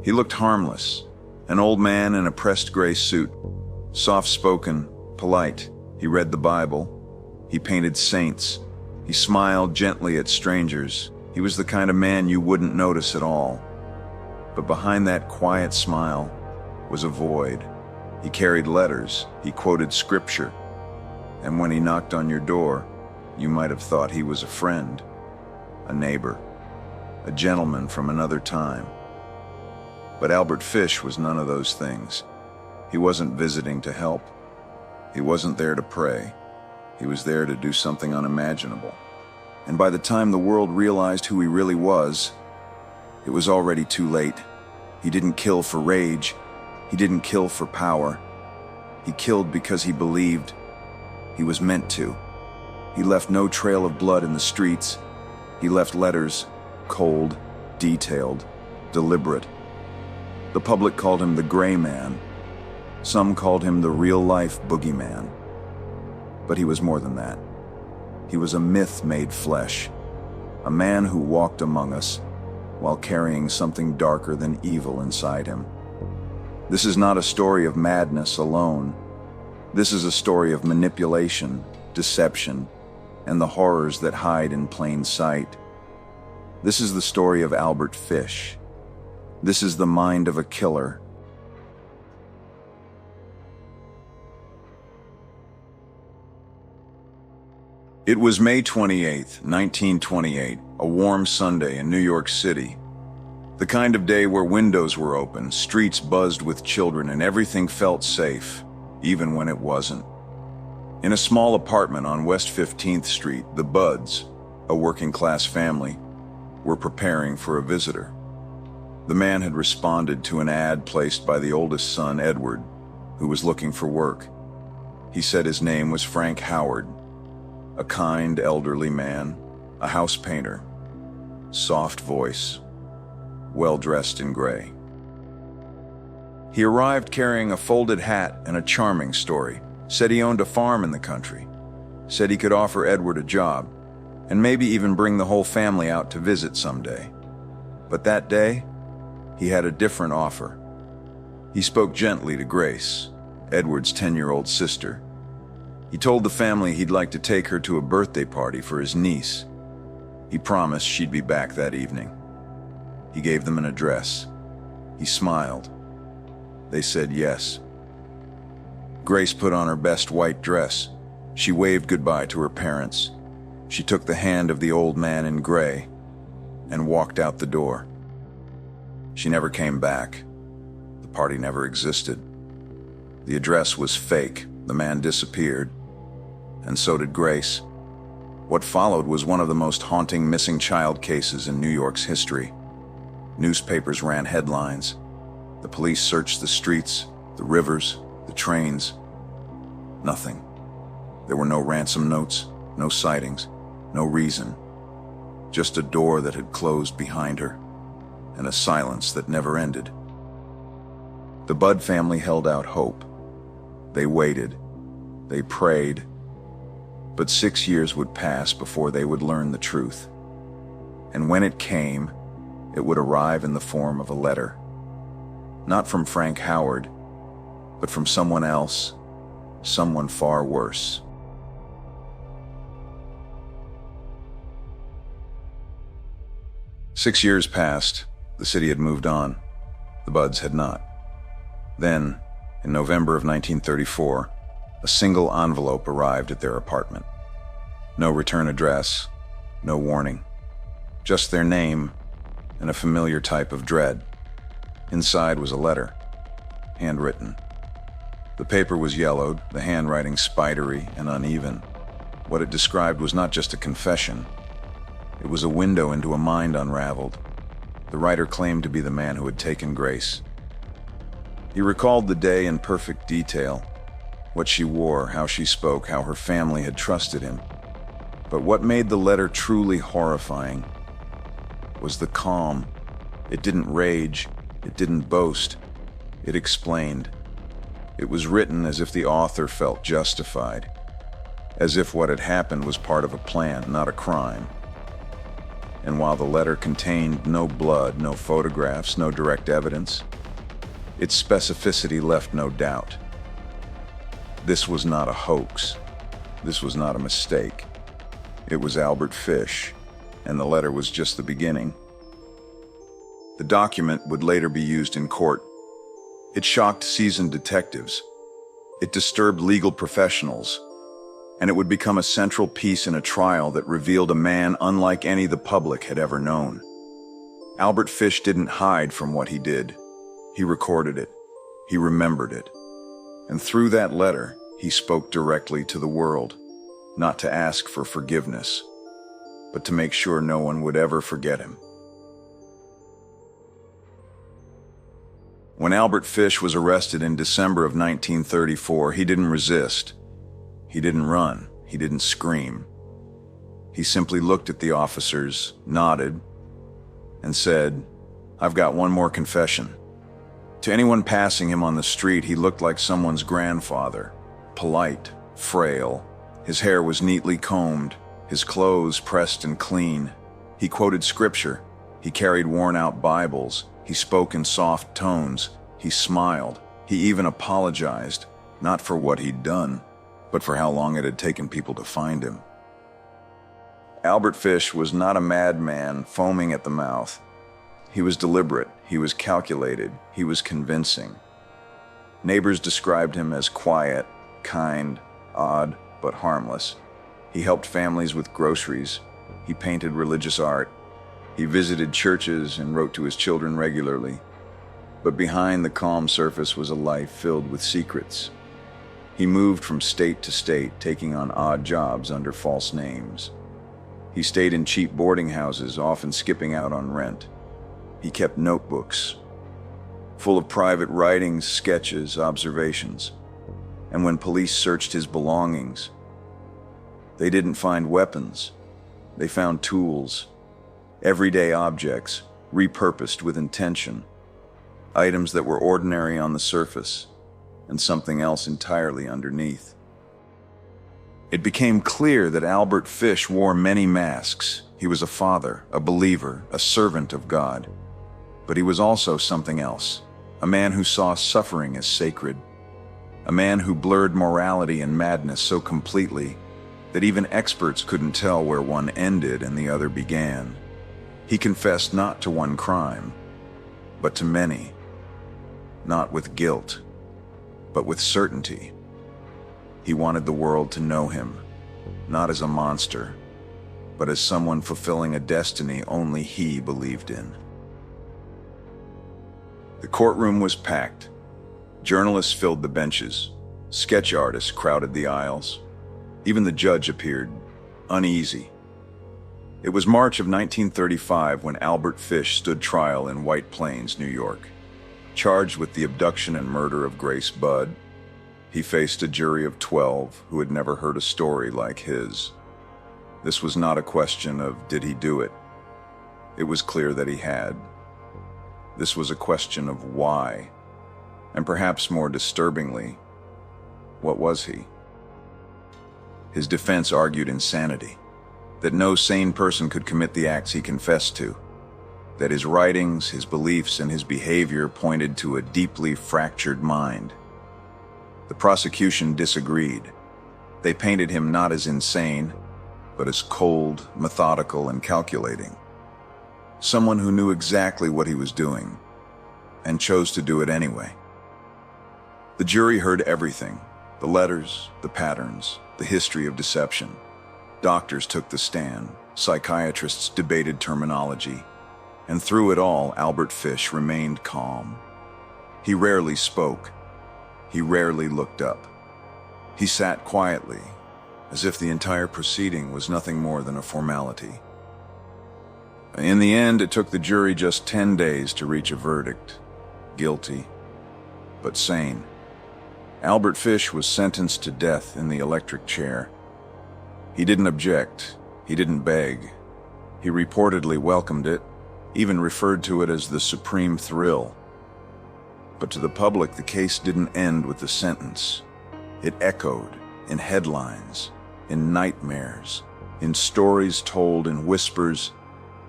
He looked harmless, an old man in a pressed gray suit, soft-spoken, polite. He read the Bible. He painted saints. He smiled gently at strangers. He was the kind of man you wouldn't notice at all. But behind that quiet smile was a void. He carried letters. He quoted scripture. And when he knocked on your door, you might have thought he was a friend, a neighbor, a gentleman from another time. But Albert Fish was none of those things. He wasn't visiting to help. He wasn't there to pray. He was there to do something unimaginable. And by the time the world realized who he really was, it was already too late. He didn't kill for rage. He didn't kill for power. He killed because he believed. He was meant to. He left no trail of blood in the streets. He left letters, cold, detailed, deliberate. The public called him the Gray Man. Some called him the real-life boogeyman. But he was more than that. He was a myth made flesh, a man who walked among us while carrying something darker than evil inside him. This is not a story of madness alone. This is a story of manipulation, deception, and the horrors that hide in plain sight. This is the story of Albert Fish. This is the mind of a killer. It was May 28th, 1928, a warm Sunday in New York City. The kind of day where windows were open, streets buzzed with children, and everything felt safe, even when it wasn't. In a small apartment on West 15th Street, the Budds, a working-class family, were preparing for a visitor. The man had responded to an ad placed by the oldest son, Edward, who was looking for work. He said his name was Frank Howard, a kind, elderly man, a house painter, soft voice, well-dressed in gray. He arrived carrying a folded hat and a charming story, said he owned a farm in the country, said he could offer Edward a job, and maybe even bring the whole family out to visit someday. But that day, he had a different offer. He spoke gently to Grace, Edward's 10-year-old sister. He told the family he'd like to take her to a birthday party for his niece. He promised she'd be back that evening. He gave them an address. He smiled. They said yes. Grace put on her best white dress. She waved goodbye to her parents. She took the hand of the old man in gray and walked out the door. She never came back. The party never existed. The address was fake. The man disappeared. And so did Grace. What followed was one of the most haunting missing child cases in New York's history. Newspapers ran headlines. The police searched the streets, the rivers, the trains. Nothing. There were no ransom notes, no sightings, no reason. Just a door that had closed behind her, and a silence that never ended. The Budd family held out hope. They waited. They prayed. But 6 years would pass before they would learn the truth. And when it came, it would arrive in the form of a letter. Not from Frank Howard, but from someone else, someone far worse. Six years passed. The city had moved on. The Budds had not. Then, in November of 1934, a single envelope arrived at their apartment. No return address, no warning. Just their name and a familiar type of dread. Inside was a letter, handwritten. The paper was yellowed, the handwriting spidery and uneven. What it described was not just a confession. It was a window into a mind unraveled. The writer claimed to be the man who had taken Grace. He recalled the day in perfect detail, what she wore, how she spoke, how her family had trusted him. But what made the letter truly horrifying was the calm. It didn't rage, it didn't boast, it explained. It was written as if the author felt justified, as if what had happened was part of a plan, not a crime. And while the letter contained no blood, no photographs, no direct evidence, its specificity left no doubt. This was not a hoax. This was not a mistake. It was Albert Fish, and the letter was just the beginning. The document would later be used in court. It shocked seasoned detectives. It disturbed legal professionals. And it would become a central piece in a trial that revealed a man unlike any the public had ever known. Albert Fish didn't hide from what he did. He recorded it. He remembered it. And through that letter, he spoke directly to the world, not to ask for forgiveness, but to make sure no one would ever forget him. When Albert Fish was arrested in December of 1934, he didn't resist. He didn't run. He didn't scream. He simply looked at the officers, nodded, and said, "I've got one more confession." To anyone passing him on the street, he looked like someone's grandfather, polite, frail. His hair was neatly combed, his clothes pressed and clean. He quoted scripture. He carried worn-out Bibles. He spoke in soft tones. He smiled. He even apologized, not for what he'd done, but for how long it had taken people to find him. Albert Fish was not a madman foaming at the mouth. He was deliberate, he was calculated, he was convincing. Neighbors described him as quiet, kind, odd, but harmless. He helped families with groceries. He painted religious art. He visited churches and wrote to his children regularly. But behind the calm surface was a life filled with secrets. He moved from state to state, taking on odd jobs under false names. He stayed in cheap boarding houses, often skipping out on rent. He kept notebooks, full of private writings, sketches, observations. And when police searched his belongings, they didn't find weapons. They found tools, everyday objects, repurposed with intention. Items that were ordinary on the surface, and something else entirely underneath. It became clear that Albert Fish wore many masks. He was a father, a believer, a servant of God. But he was also something else, a man who saw suffering as sacred, a man who blurred morality and madness so completely that even experts couldn't tell where one ended and the other began. He confessed not to one crime, but to many, not with guilt, but with certainty. He wanted the world to know him, not as a monster, but as someone fulfilling a destiny only he believed in. The courtroom was packed. Journalists filled the benches. Sketch artists crowded the aisles. Even the judge appeared uneasy. It was March of 1935 when Albert Fish stood trial in White Plains, New York. Charged with the abduction and murder of Grace Budd, he faced a jury of 12 who had never heard a story like his. This was not a question of did he do it. It was clear that he had. This was a question of why, and perhaps more disturbingly, what was he? His defense argued insanity, that no sane person could commit the acts he confessed to, that his writings, his beliefs, and his behavior pointed to a deeply fractured mind. The prosecution disagreed. They painted him not as insane, but as cold, methodical, and calculating. Someone who knew exactly what he was doing, and chose to do it anyway. The jury heard everything, the letters, the patterns, the history of deception. Doctors took the stand, psychiatrists debated terminology, and through it all, Albert Fish remained calm. He rarely spoke. He rarely looked up. He sat quietly, as if the entire proceeding was nothing more than a formality. In the end, it took the jury just 10 days to reach a verdict. Guilty, but sane. Albert Fish was sentenced to death in the electric chair. He didn't object. He didn't beg. He reportedly welcomed it, even referred to it as the supreme thrill. But to the public, the case didn't end with the sentence. It echoed in headlines, in nightmares, in stories told in whispers,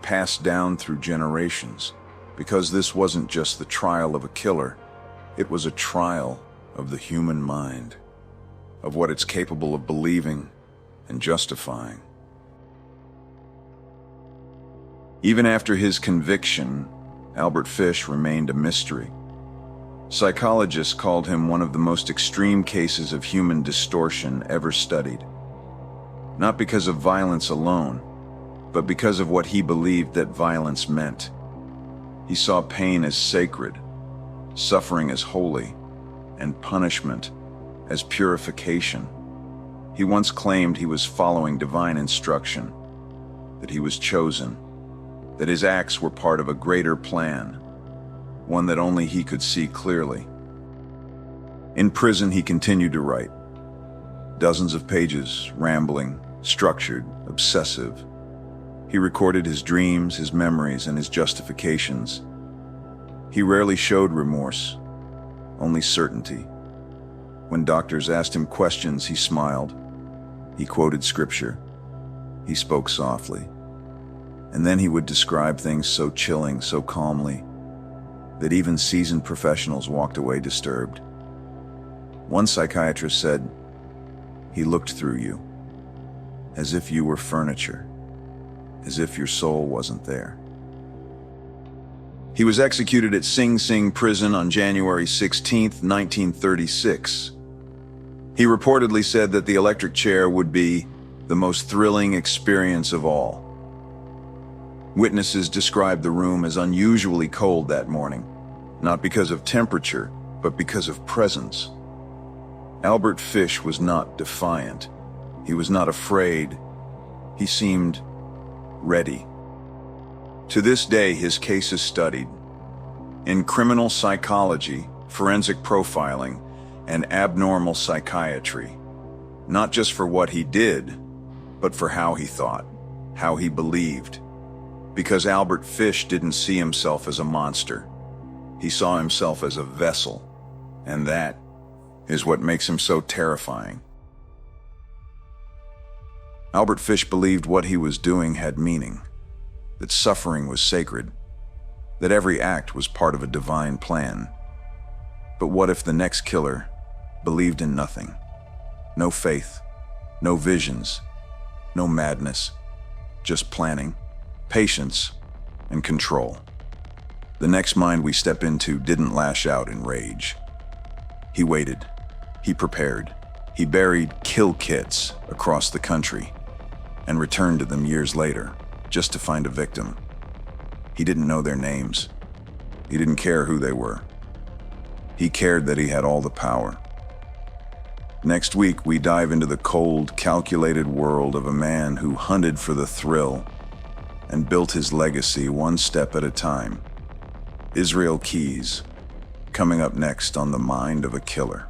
passed down through generations, because this wasn't just the trial of a killer, it was a trial of the human mind, of what it's capable of believing and justifying. Even after his conviction, Albert Fish remained a mystery. Psychologists called him one of the most extreme cases of human distortion ever studied. Not because of violence alone, but because of what he believed that violence meant. He saw pain as sacred, suffering as holy, and punishment as purification. He once claimed he was following divine instruction, that he was chosen, that his acts were part of a greater plan, one that only he could see clearly. In prison, he continued to write. Dozens of pages, rambling, structured, obsessive. He recorded his dreams, his memories, and his justifications. He rarely showed remorse, only certainty. When doctors asked him questions, he smiled. He quoted scripture. He spoke softly. And then he would describe things so chilling, so calmly, that even seasoned professionals walked away disturbed. One psychiatrist said, "He looked through you, as if you were furniture, as if your soul wasn't there." He was executed at Sing Sing prison on January 16, 1936. He reportedly said that the electric chair would be the most thrilling experience of all. Witnesses described the room as unusually cold that morning, not because of temperature, but because of presence. Albert Fish was not defiant. He was not afraid. He seemed ready. To this day, his case is studied in criminal psychology, forensic profiling, and abnormal psychiatry, not just for what he did, but for how he thought, how he believed. Because Albert Fish didn't see himself as a monster. He saw himself as a vessel, and that is what makes him so terrifying. Albert Fish believed what he was doing had meaning, that suffering was sacred, that every act was part of a divine plan. But what if the next killer believed in nothing? No faith, no visions, no madness, just planning, patience, and control. The next mind we step into didn't lash out in rage. He waited. He prepared. He buried kill kits across the country and returned to them years later just to find a victim. He didn't know their names. He didn't care who they were. He cared that he had all the power. Next week, we dive into the cold, calculated world of a man who hunted for the thrill and built his legacy one step at a time. Israel Keys, coming up next on The Mind of a Killer.